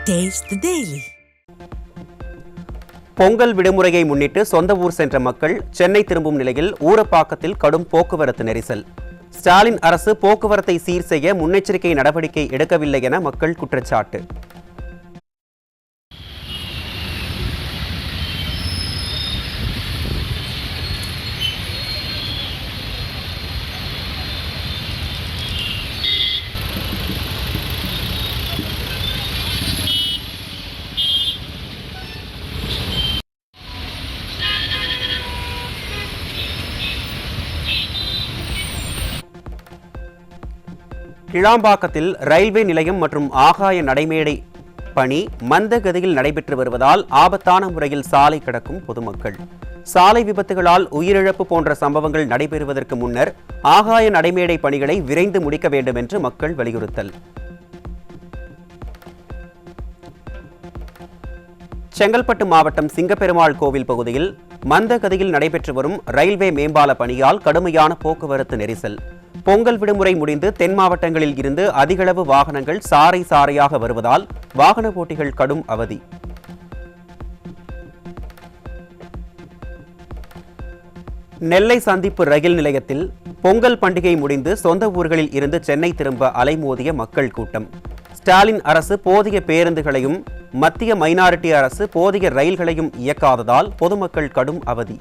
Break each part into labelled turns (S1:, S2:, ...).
S1: Taste the Daily.
S2: Pongal விடுமுறையை முன்னிட்டு சொந்த ஊர் சென்ற மக்கள் சென்னை திரும்பும் நிலையில் ஊரப்பாக்கத்தில் கடும் போக்குவரத்து நெரிசல். ஸ்டாலின் அரசு போக்குவரத்தை சீர் செய்ய முன்னெச்சரிக்கை நடவடிக்கை எடுக்கவில்லை என மக்கள் குற்றச்சாட்டு. கிளாம்பாக்கத்தில் ரயில்வே நிலையம் மற்றும் ஆகாய நடைமேடை பணி மந்த கதியில் நடைபெற்று வருவதால் ஆபத்தான முறையில் சாலை கடக்கும் பொதுமக்கள். சாலை விபத்துகளால் உயிரிழப்பு போன்ற சம்பவங்கள் நடைபெறுவதற்கு முன்னர் ஆகாய நடைமேடை பணிகளை விரைந்து முடிக்க வேண்டும் என்று மக்கள் வலியுறுத்தல். செங்கல்பட்டு மாவட்டம் சிங்கப்பெருமாள் கோவில் பகுதியில் மந்த கதியில் நடைபெற்று வரும் ரயில்வே மேம்பால பணியால் கடுமையான போக்குவரத்து நெரிசல். பொங்கல் விடுமுறை முடிந்து தென் மாவட்டங்களில் இருந்து அதிகளவு வாகனங்கள் சாறை சாறையாக வருவதால் வாகன போட்டிகள் கடும் அவதி. நெல்லை சந்திப்பு ரயில் நிலையத்தில் பொங்கல் பண்டிகை முடிந்து சொந்த ஊர்களில் இருந்து சென்னை திரும்ப அலைமோதிய மக்கள் கூட்டம். ஸ்டாலின் அரசு போதிய பேருந்துகளையும் மத்திய மைனாரிட்டி அரசு போதிய ரயில்களையும் இயக்காததால் பொதுமக்கள் கடும் அவதி.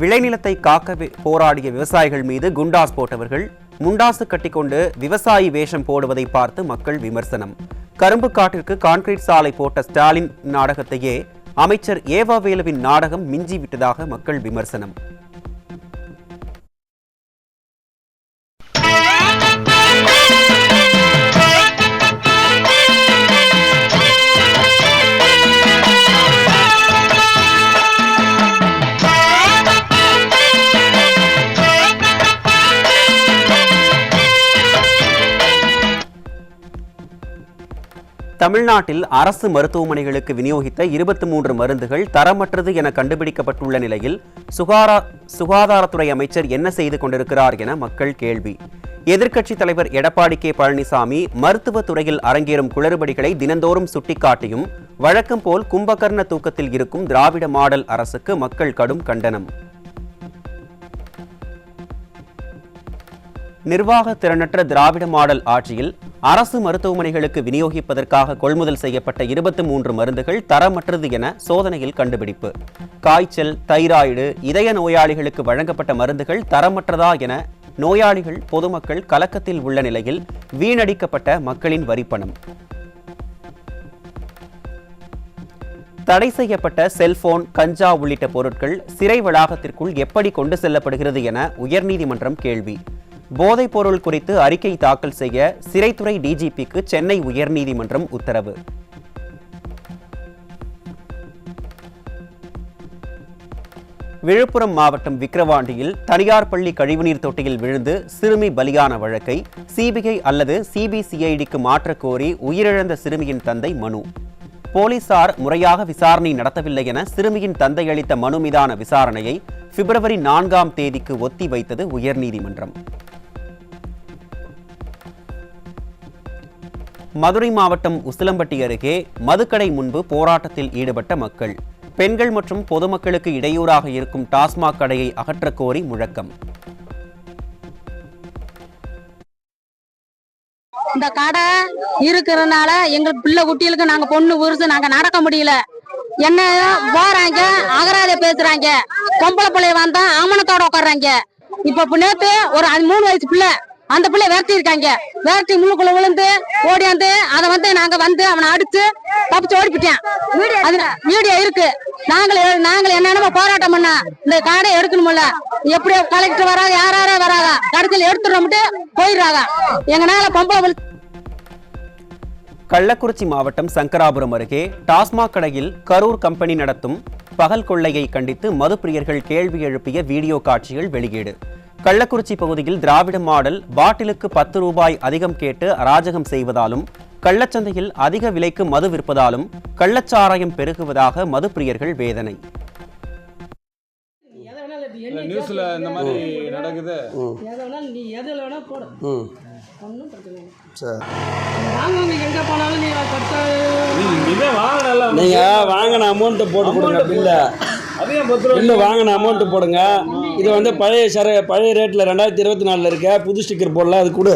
S2: விளைநிலத்தை காக்க போராடிய விவசாயிகள் மீது குண்டாஸ் போட்டவர்கள் முண்டாசு கட்டிக்கொண்டு விவசாயி வேஷம் போடுவதை பார்த்து மக்கள் விமர்சனம். கரும்பு காட்டிற்கு கான்கிரீட் சாலை போட்ட ஸ்டாலின் நாடகத்தையே அமைச்சர் ஏவாவேலுவின் நாடகம் மிஞ்சிவிட்டதாக மக்கள் விமர்சனம். தமிழ்நாட்டில் அரசு மருத்துவமனைகளுக்கு விநியோகித்த 23 மருந்துகள் தரமற்றது என கண்டுபிடிக்கப்பட்டுள்ள நிலையில் சுகாதாரத்துறை அமைச்சர் என்ன செய்து கொண்டிருக்கிறார் என மக்கள் கேள்வி. எதிர்க்கட்சித் தலைவர் எடப்பாடி கே பழனிசாமி மருத்துவத் துறையில் அரங்கேறும் குளறுபடிகளை தினந்தோறும் சுட்டிக்காட்டியும் வழக்கம் போல் கும்பகர்ண தூக்கத்தில் இருக்கும் திராவிட மாடல் அரசுக்கு மக்கள் கடும் கண்டனம். நிர்வாக திறனற்ற திராவிட மாடல் ஆட்சியில் அரசு மருத்துவமனைகளுக்கு விநியோகிப்பதற்காக கொள்முதல் செய்யப்பட்ட 23 மருந்துகள் தரமற்றது என சோதனையில் கண்டுபிடிப்பு. காய்ச்சல், தைராய்டு, இதய நோயாளிகளுக்கு வழங்கப்பட்ட மருந்துகள் தரமற்றதா என நோயாளிகள், பொதுமக்கள் கலக்கத்தில் உள்ள நிலையில் வீணடிக்கப்பட்ட மக்களின் வரிப்பணம். தடை செய்யப்பட்ட செல்போன், கஞ்சா உள்ளிட்ட பொருட்கள் சிறை வளாகத்திற்குள் எப்படி கொண்டு செல்லப்படுகிறது என உயர்நீதிமன்றம் கேள்வி. போதைப் பொருள் குறித்து அறிக்கை தாக்கல் செய்ய சிறைத்துறை டிஜிபிக்கு சென்னை உயர்நீதிமன்றம் உத்தரவு. விழுப்புரம் மாவட்டம் விக்கிரவாண்டியில் தனியார் பள்ளி கழிவுநீர் தொட்டியில் விழுந்து சிறுமி பலியான வழக்கை சிபிஐ அல்லது சிபிசிஐடிக்கு மாற்றக் கோரி உயிரிழந்த சிறுமியின் தந்தை மனு. போலீசார் முறையாக விசாரணை நடத்தவில்லை என சிறுமியின் தந்தை அளித்த மனு மீதான விசாரணையை பிப்ரவரி 4ஆம் தேதிக்கு ஒத்தி வைத்தது உயர்நீதிமன்றம். மதுரை மாவட்டம் உசிலம்பட்டி அருகே மதுக்கடை முன்பு போராட்டத்தில் ஈடுபட்ட மக்கள். பெண்கள் மற்றும் பொதுமக்களுக்கு இடையூறாக இருக்கும் டாஸ்மாக் கடையை அகற்றக் கோரி முழக்கம்.
S3: இந்த கடை இருக்கிறதுனால எங்க பிள்ளை குட்டிகளுக்கு நாங்க பொண்ணு உருசு நாங்க நடக்க முடியல. என்ன போறாங்க, அகராத பேசுறாங்க, பொம்பளை பிள்ளைய வந்தா ஆமணத்தோட உட்காடுறாங்க. இப்ப நேத்து ஒரு 3 வயசு பிள்ளை, அந்த பிள்ளை விரட்டி இருக்காங்க. விரட்டி முள்ளுக்குள்ள விழுந்து ஓடியாந்து அதை நாங்க அவனை அடிச்சு தப்பிச்சு ஓடிப்பிட்டேன். வீடியோ இருக்கு. நாங்கள் என்னென்ன போராட்டம் பண்ண இந்த காடை எடுக்கணும்ல. எப்படி கலெக்டர் வராங்க, யாரா வராங்க, கடைசியில் எடுத்துட்டு போயிடுறாங்க. எங்கனால பொம்பளை.
S2: கள்ளக்குறிச்சி மாவட்டம் சங்கராபுரம் அருகே டாஸ்மாக் கடையில் கரூர் கம்பெனி நடத்தும் பகல் கொள்ளையை கண்டித்து மதுப்பிரியர்கள் கேள்வி எழுப்பிய வீடியோ காட்சிகள் வெளியீடு. கள்ளக்குறிச்சி பகுதியில் திராவிட மாடல் பாட்டிலுக்கு 10 ரூபாய் அதிகம் கேட்டு அராஜகம் செய்வதாலும் கள்ளச்சந்தையில் அதிக விலைக்கு மது விற்பதாலும் கள்ளச்சாராயம் பெருகுவதாக மதுப்பிரியர்கள் வேதனை.
S1: நியூஸ்ல இந்த மாதிரி நடக்குது.
S4: நீங்க வாங்கின அமௌண்ட் போட்டு கொடுங்க. பில்லு வாங்கின அமௌண்ட் போடுங்க. இது வந்து பழைய ரேட்டில் 2024 இருக்க, புது ஸ்டிக்கர் போடல, அது கொடு.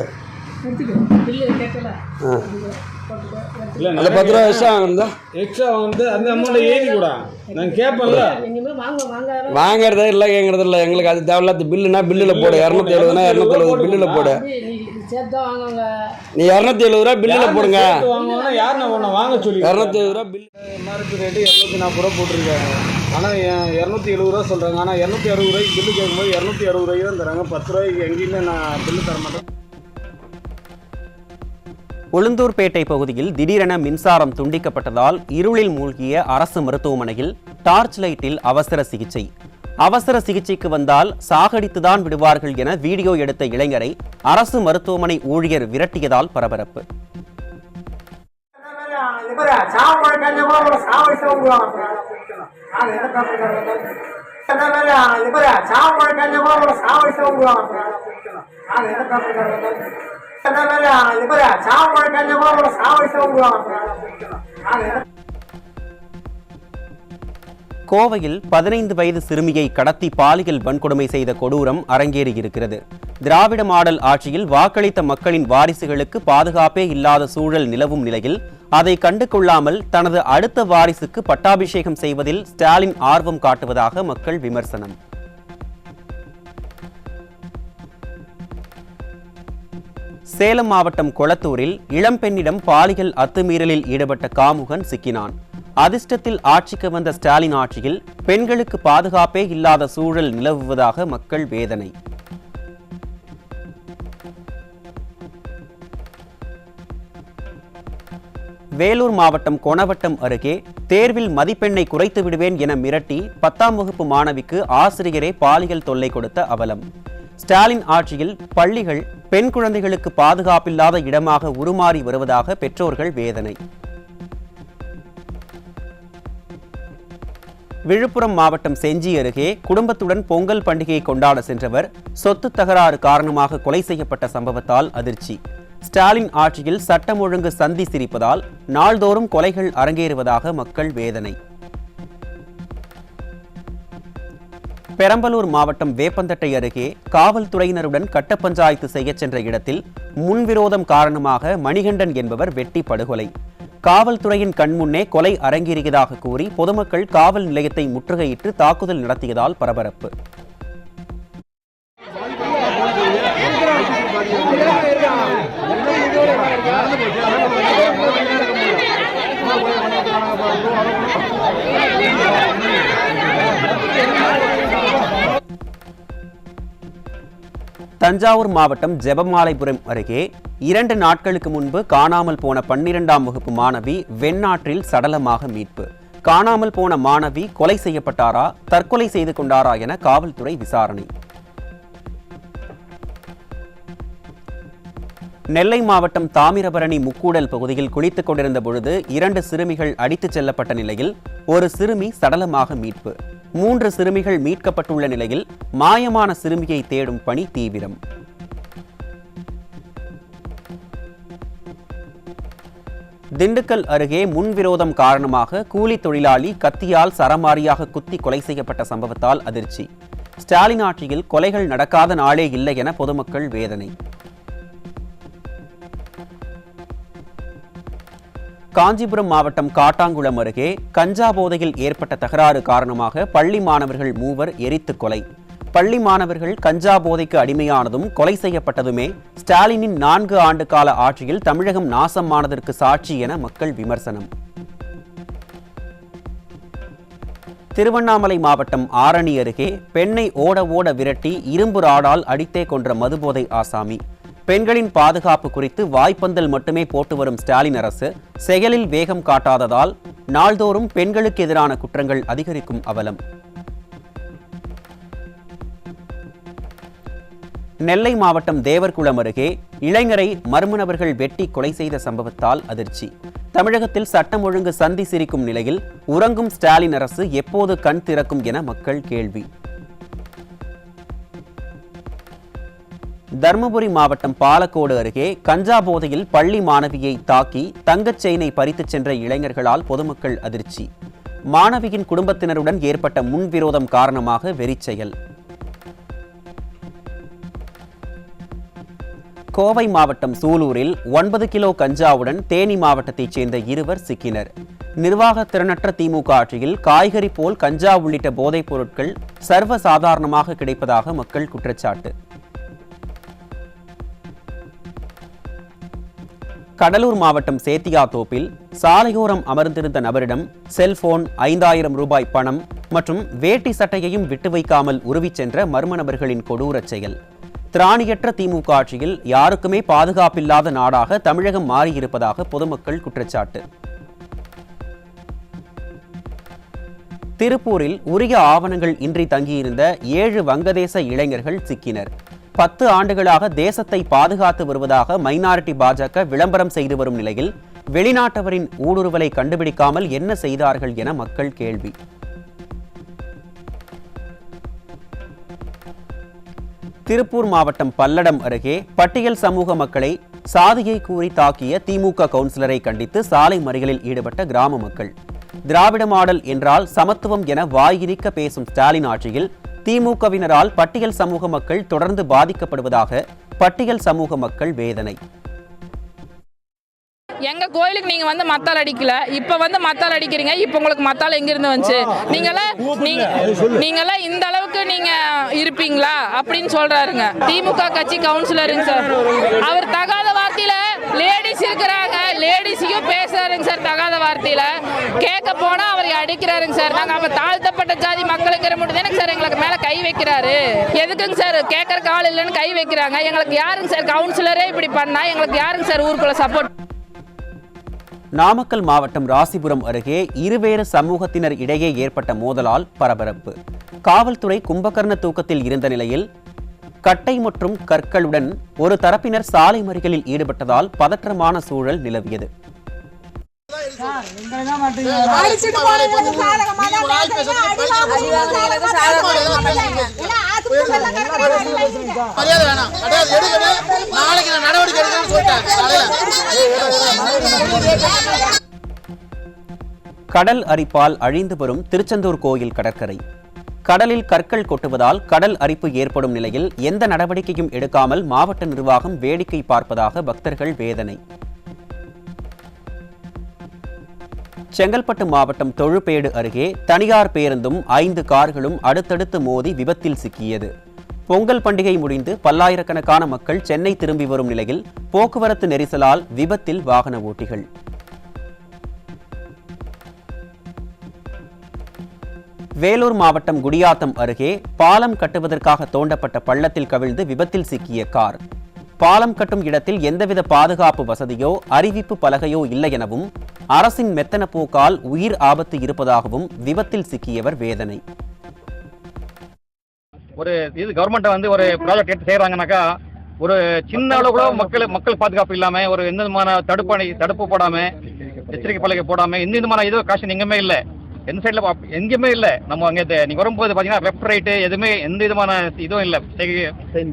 S1: இல்ல 10 ரூபா எக்ஸ்ட்ரா வந்து அந்த அமௌண்ட் ஏறி கூட நான் கேட்பேன்ல.
S4: வாங்கறதே இல்லை, கேட்கறது இல்லை. எங்களுக்கு அது தேவையில்லாத பில்லுனா பில்லில் போடு. 270 270 பில்லில் போடு. நீ 270 ரூபா பில்லில் போடுங்க.
S1: வாங்க சொல்லி
S4: 270 ரூபா பில்.
S1: எம்ஆர்பி ரேட்டு 240 ரூபா போட்டிருக்காங்க. ஆனால் 270 ரூபா சொல்கிறாங்க. ஆனால் 260 ரூபாய்க்கு பில்லு கேட்கும்போது 260 ரூபாய்க்கு தான் தராங்க. 10 ரூபாய்க்கு எங்கேயுமே நான் பில்லு தர மாட்டேன்.
S2: உளுந்தூர்பேட்டை பகுதியில் திடீரென மின்சாரம் துண்டிக்கப்பட்டதால் இருளில் மூழ்கிய அரசு மருத்துவமனையில் டார்ச் லைட்டில் அவசர சிகிச்சை. அவசர சிகிச்சைக்கு வந்தால் சாகடித்துதான் விடுவார்கள் என வீடியோ எடுத்த இளைஞரை அரசு மருத்துவமனை ஊழியர் விரட்டியதால் பரபரப்பு. கோவையில் 15 வயது சிறுமியை கடத்தி பாலியல் வன்கொடுமை செய்த கொடூரம் அரங்கேறியிருக்கிறது. திராவிட மாடல் ஆட்சியில் வாக்களித்த மக்களின் வாரிசுகளுக்கு பாதுகாப்பே இல்லாத சூழல் நிலவும் நிலையில் அதை கண்டு கொள்ளாமல் தனது அடுத்த வாரிசுக்கு பட்டாபிஷேகம் செய்வதில் ஸ்டாலின் ஆர்வம் காட்டுவதாக மக்கள் விமர்சனம். சேலம் மாவட்டம் கொளத்தூரில் இளம்பெண்ணிடம் பாலியல் அத்துமீறலில் ஈடுபட்ட காமுகன் சிக்கினான். அதிர்ஷ்டத்தில் ஆட்சிக்கு வந்த ஸ்டாலின் ஆட்சியில் பெண்களுக்கு பாதுகாப்பே இல்லாத சூழல் நிலவுவதாக மக்கள் வேதனை. வேலூர் மாவட்டம் கொணவட்டம் அருகே தேர்வில் மதிப்பெண்ணை குறைத்து விடுவேன் என மிரட்டி 10ஆம் வகுப்பு மாணவிக்கு ஆசிரியரே பாலியல் தொல்லை கொடுத்த அவலம். ஸ்டாலின் ஆட்சியில் பள்ளிகள் பெண் குழந்தைகளுக்கு பாதுகாப்பில்லாத இடமாக உருமாறி வருவதாக பெற்றோர்கள் வேதனை. விழுப்புரம் மாவட்டம் செஞ்சி அருகே குடும்பத்துடன் பொங்கல் பண்டிகையை கொண்டாட சென்றவர் சொத்து தகராறு காரணமாக கொலை செய்யப்பட்ட சம்பவத்தால் அதிர்ச்சி. ஸ்டாலின் ஆட்சியில் சட்டம் ஒழுங்கு சந்தி சிரிப்பதால் நாள்தோறும் கொலைகள் அரங்கேறுவதாக மக்கள் வேதனை. பெரம்பலூர் மாவட்டம் வேப்பந்தட்டை அருகே காவல்துறையினருடன் கட்ட பஞ்சாயத்து செய்ய சென்ற இடத்தில் முன்விரோதம் காரணமாக மணிகண்டன் என்பவர் வெட்டி படுகொலை. காவல்துறையின் கண்முன்னே கொலை அரங்கேறியதாக கூறி பொதுமக்கள் காவல் நிலையத்தை முற்றுகையிட்டு தாக்குதல் நடத்தியதால் பரபரப்பு. தஞ்சாவூர் மாவட்டம் ஜெபமாலைபுரம் அருகே 2 நாட்களுக்கு முன்பு காணாமல் போன 12ஆம் வகுப்பு மாணவி வெண்ணாற்றில் சடலமாக மீட்பு. காணாமல் போன மாணவி கொலை செய்யப்பட்டாரா, தற்கொலை செய்து கொண்டாரா என காவல்துறை விசாரணை. நெல்லை மாவட்டம் தாமிரபரணி முக்கூடல் பகுதியில் குளித்துக் கொண்டிருந்த பொழுது 2 சிறுமிகள் அடித்துச் செல்லப்பட்ட நிலையில் ஒரு சிறுமி சடலமாக மீட்பு. 3 சிறுமிகள் மீட்கப்பட்டுள்ள நிலையில் மாயமான சிறுமியை தேடும் பணி தீவிரம். திண்டுக்கல் அருகே முன்விரோதம் காரணமாக கூலி தொழிலாளி கத்தியால் சரமாரியாக குத்தி கொலை செய்யப்பட்ட சம்பவத்தால் அதிர்ச்சி. ஸ்டாலின் ஆட்சியில் கொலைகள் நடக்காத நாளே இல்லை என பொதுமக்கள் வேதனை. காஞ்சிபுரம் மாவட்டம் காட்டாங்குளம் அருகே கஞ்சா போதையில் ஏற்பட்ட தகராறு காரணமாக பள்ளி மாணவர்கள் 3 எரித்து கொலை. பள்ளி மாணவர்கள் கஞ்சா போதைக்கு அடிமையானதும் கொலை செய்யப்பட்டதுமே ஸ்டாலினின் 4 ஆண்டு கால ஆட்சியில் தமிழகம் நாசமானதற்கு சாட்சி என மக்கள் விமர்சனம். திருவண்ணாமலை மாவட்டம் ஆரணி அருகே பெண்ணை ஓட ஓட விரட்டி இரும்பு ராடால் அடித்தே கொன்ற மதுபோதை ஆசாமி. பெண்களின் பாதுகாப்பு குறித்து வாய்ப்பந்தல் மட்டுமே போட்டு வரும் ஸ்டாலின் அரசு செயலில் வேகம் காட்டாததால் நாள்தோறும் பெண்களுக்கு எதிரான குற்றங்கள் அதிகரிக்கும் அவலம். நெல்லை மாவட்டம் தேவர்குளம் அருகே இளைஞரை மர்ம நபர்கள் வெட்டி கொலை செய்த சம்பவத்தால் அதிர்ச்சி. தமிழகத்தில் சட்டம் ஒழுங்கு சந்தி சிரிக்கும் நிலையில் உறங்கும் ஸ்டாலின் அரசு எப்போது கண் திறக்கும் என மக்கள் கேள்வி. தர்மபுரி மாவட்டம் பாலக்கோடு அருகே கஞ்சா போதையில் பள்ளி மாணவியை தாக்கி தங்கச் செயினை பறித்துச் சென்ற இளைஞர்களால் பொதுமக்கள் அதிர்ச்சி. மாணவியின் குடும்பத்தினருடன் ஏற்பட்ட முன்விரோதம் காரணமாக வெறிச்செயல். கோவை மாவட்டம் சூலூரில் 9 கிலோ கஞ்சாவுடன் தேனி மாவட்டத்தைச் சேர்ந்த இருவர் சிக்கினர். நிர்வாக திறனற்ற திமுக ஆட்சியில் காய்கறி போல் கஞ்சா உள்ளிட்ட போதைப் பொருட்கள் சர்வசாதாரணமாக கிடைப்பதாக மக்கள் குற்றச்சாட்டு. கடலூர் மாவட்டம் சேத்தியாத்தோப்பில் சாலையோரம் அமர்ந்திருந்த நபரிடம் செல்போன், 5000 ரூபாய் பணம் மற்றும் வேட்டி சட்டையையும் விட்டு வைக்காமல் உருவிச் சென்ற மர்ம நபர்களின் கொடூரச் செயல். திராணியற்ற திமுக ஆட்சியில் யாருக்குமே பாதுகாப்பில்லாத நாடாக தமிழகம் மாறியிருப்பதாக பொதுமக்கள் குற்றச்சாட்டு. திருப்பூரில் உரிய ஆவணங்கள் இன்றி தங்கியிருந்த 7 வங்கதேச இளைஞர்கள் சிக்கினர். 10 ஆண்டுகளாக தேசத்தை பாதுகாத்து வருவதாக மைனாரிட்டி பாஜக விளம்பரம் செய்து வரும் நிலையில் வெளிநாட்டவரின் ஊடுருவலை கண்டுபிடிக்காமல் என்ன செய்தார்கள் என மக்கள் கேள்வி. திருப்பூர் மாவட்டம் பல்லடம் அருகே பட்டியல் சமூக மக்களை சாதியை கூறி தாக்கிய திமுக கவுன்சிலரை கண்டித்து சாலை மறியலில் ஈடுபட்ட கிராம மக்கள். திராவிட மாடல் என்றால் சமத்துவம் என வாயினிக்க பேசும் ஸ்டாலின் ஆட்சியில் திமுகவினரால் பட்டியல் சமூக மக்கள் தொடர்ந்து பாதிக்கப்படுவதாக பட்டியல் சமூக மக்கள் வேதனை.
S5: எங்க கோயிலுக்கு நீங்க வந்து மத்தால் அடிக்கல, இப்ப வந்து மத்தால் அடிக்கிறீங்க. இப்ப உங்களுக்கு மத்தால் எங்க இருந்து வந்துச்சு? நீங்களாம் இந்த அளவுக்கு நீங்க இருப்பீங்களா அப்படின்னு சொல்றாருங்க திமுக கட்சி கவுன்சிலருங்க சார். அவர் தகாத வார்த்தையில லேடிஸ் இருக்கிறாங்க, லேடிஸையும் பேசுறாருங்க சார். தகாத வார்த்தையில கேட்க போனா அவரை அடிக்கிறாருங்க சார். நாங்க அப்ப தாழ்த்தப்பட்ட ஜாதி மக்களுங்கிற மட்டும் தானே சார் எங்களுக்கு மேல கை வைக்கிறாரு. எதுக்குங்க சார் கேட்கறக்கு ஆள் இல்லைன்னு கை வைக்கிறாங்க? எங்களுக்கு யாருங்க சார் கவுன்சிலரே இப்படி பண்ணா எங்களுக்கு யாருங்க சார் ஊருக்குள்ள சப்போர்ட்?
S2: நாமக்கல் மாவட்டம் ராசிபுரம் அருகே இருவேறு சமூகத்தினர் இடையே ஏற்பட்ட மோதலால் பரபரப்பு. காவல்துறை கும்பகர்ண தூக்கத்தில் இருந்த நிலையில் கட்டை மற்றும் கற்களுடன் ஒரு தரப்பினர் சாலை மறியலில் ஈடுபட்டதால் பதற்றமான சூழல் நிலவியது. கடல் அரிப்பால் அழிந்து வரும் திருச்செந்தூர் கோயில் கடற்கரை. கடலில் கற்கள் கொட்டுவதால் கடல் அரிப்பு ஏற்படும் நிலையில் எந்த நடவடிக்கையும் எடுக்காமல் மாவட்ட நிர்வாகம் வேடிக்கை பார்ப்பதாக பக்தர்கள் வேதனை. செங்கல்பட்டு மாவட்டம் தொழுப்பேடு அருகே தனியார் பேருந்தும் 5 கார்களும் அடுத்தடுத்து மோதி விபத்தில் சிக்கியது. பொங்கல் பண்டிகை முடிந்து பல்லாயிரக்கணக்கான மக்கள் சென்னை திரும்பி வரும் நிலையில் போக்குவரத்து நெரிசலால் விபத்தில் வாகன ஓட்டிகள். வேலூர் மாவட்டம் குடியாத்தம் அருகே பாலம் கட்டுவதற்காக தோண்டப்பட்ட பள்ளத்தில் கவிழ்ந்து விபத்தில் சிக்கிய கார். பாலம் கட்டும் இடத்தில் எந்தவித பாதுகாப்பு வசதியோ அறிவிப்பு பலகையோ இல்லை எனவும் அரசின் மெத்தன போக்கால் உயிர் ஆபத்து இருப்பதாகவும் விபத்தில் சிக்கியவர் வேதனை.
S6: ஒரு இது கவர்மெண்ட் வந்து ஒரு ப்ராஜெக்ட் எடுத்து செய்யறாங்கனாக்கா ஒரு சின்ன அளவு கூட மக்கள் பாதுகாப்பு இல்லாம ஒரு எந்த விதமான தடுப்பு போடாம எச்சரிக்கை பலகை போடாம எந்த விதமான இதோ காஷன் எங்கேயுமே இல்லை. எந்த சைட்ல எங்கேயுமே இல்லை. நம்ம அங்கே நீங்க வரும்போது பாத்தீங்கன்னா லெஃப்ட் ரைட்டு எதுவுமே எந்த விதமான இதுவும் இல்லை,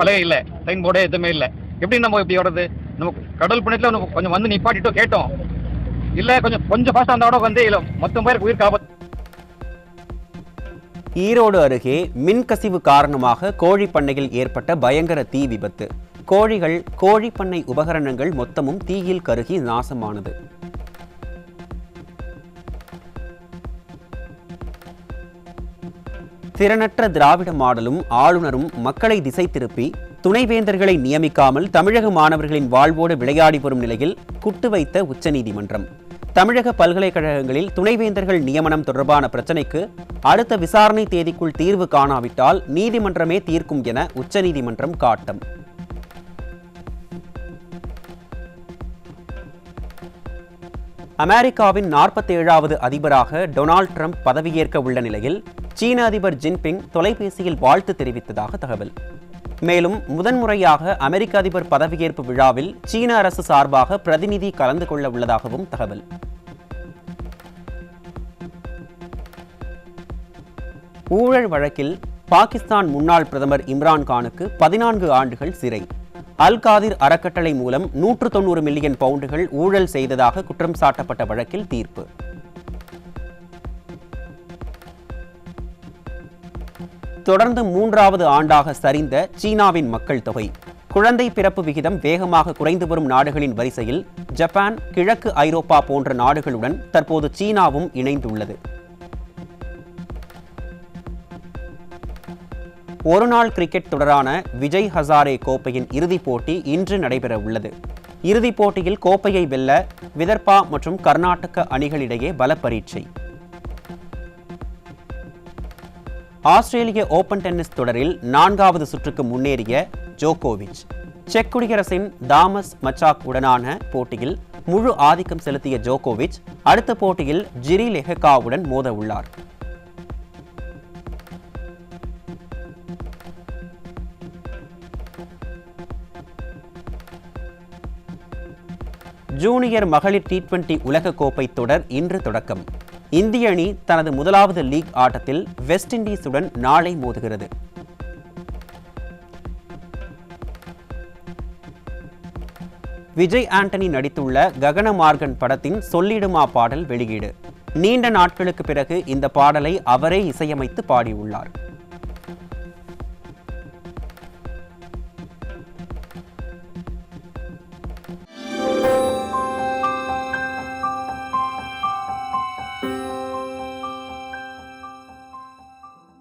S6: பலகை இல்லை, சைன் போர்டு எதுவுமே இல்லை. எப்படி நம்ம இப்படி வர்றது? நம்ம கடல் புண்ணியத்துல கொஞ்சம் வந்து நிப்பாட்டிட்டோ கேட்டோம் இல்ல, கொஞ்சம் ஃபாஸ்டா இருந்தா வந்து இல்ல மொத்தம் பேருக்கு உயிர் காப்பாற்று.
S2: ஈரோடு அருகே மின்கசிவு காரணமாக கோழி பண்ணையில் ஏற்பட்ட பயங்கர தீ விபத்து. கோழிகள், கோழி பண்ணை உபகரணங்கள் மொத்தமும் தீயில் கருகி நாசமானது. திறனற்ற திராவிட மாடலும் ஆளுநரும் மக்களை திசை திருப்பி துணைவேந்தர்களை நியமிக்காமல் தமிழக மாணவர்களின் வாழ்வோடு விளையாடி வரும் நிலையில் குட்டு வைத்த உச்சநீதிமன்றம். தமிழக பல்கலைக்கழகங்களில் துணைவேந்தர்கள் நியமனம் தொடர்பான பிரச்சினைக்கு அடுத்த விசாரணை தேதிக்குள் தீர்வு காணாவிட்டால் நீதிமன்றமே தீர்க்கும் என உச்சநீதிமன்றம் காட்டம். அமெரிக்காவின் 47வது அதிபராக டொனால்ட் ட்ரம்ப் பதவியேற்க உள்ள நிலையில் சீன அதிபர் ஜின்பிங் தொலைபேசியில் வாழ்த்து தெரிவித்ததாக தகவல். மேலும் முதன்முறையாக அமெரிக்க அதிபர் பதவியேற்பு விழாவில் சீன அரசு சார்பாக பிரதிநிதி கலந்து கொள்ள உள்ளதாகவும் தகவல். ஊழல் வழக்கில் பாகிஸ்தான் முன்னாள் பிரதமர் இம்ரான் கானுக்கு 14 ஆண்டுகள் சிறை. அல் காதிர் அறக்கட்டளை மூலம் 190 மில்லியன் பவுண்டுகள் ஊழல் செய்ததாக குற்றம் சாட்டப்பட்ட வழக்கில் தீர்ப்பு. தொடர்ந்து 3வது ஆண்டாக சரிந்த சீனாவின் மக்கள் தொகை. குழந்தை பிறப்பு விகிதம் வேகமாக குறைந்து வரும் நாடுகளின் வரிசையில் ஜப்பான், கிழக்கு ஐரோப்பா போன்ற நாடுகளுடன் தற்போது சீனாவும் இணைந்துள்ளது. ஒருநாள் கிரிக்கெட் தொடரான விஜய் ஹசாரே கோப்பையின் இறுதிப் போட்டி இன்று நடைபெற உள்ளது. இறுதிப் போட்டியில் கோப்பையை வெல்ல விதர்பா மற்றும் கர்நாடக அணிகளிடையே பல பரீட்சை. ஆஸ்திரேலிய ஓபன் டென்னிஸ் தொடரில் 4வது சுற்றுக்கு முன்னேறிய ஜோகோவிச் செக் குடியரசின் தாமஸ் மச்சாக் உடனான போட்டியில் முழு ஆதிக்கம் செலுத்திய ஜோகோவிச் அடுத்த போட்டியில் ஜிரி லெஹெகாவுடன் மோத உள்ளார். ஜூனியர் மகளிர் T20 உலகக்கோப்பை தொடர் இன்று தொடக்கம். இந்திய அணி தனது முதலாவது லீக் ஆட்டத்தில் வெஸ்ட் இண்டீஸுடன் நாளை மோதுகிறது. விஜய் ஆண்டனி நடித்துள்ள ககனமார்கன் படத்தின் சொல்லிடுமா பாடல் வெளியீடு. நீண்ட நாட்களுக்கு பிறகு இந்த பாடலை அவரே இசையமைத்து பாடியுள்ளார்.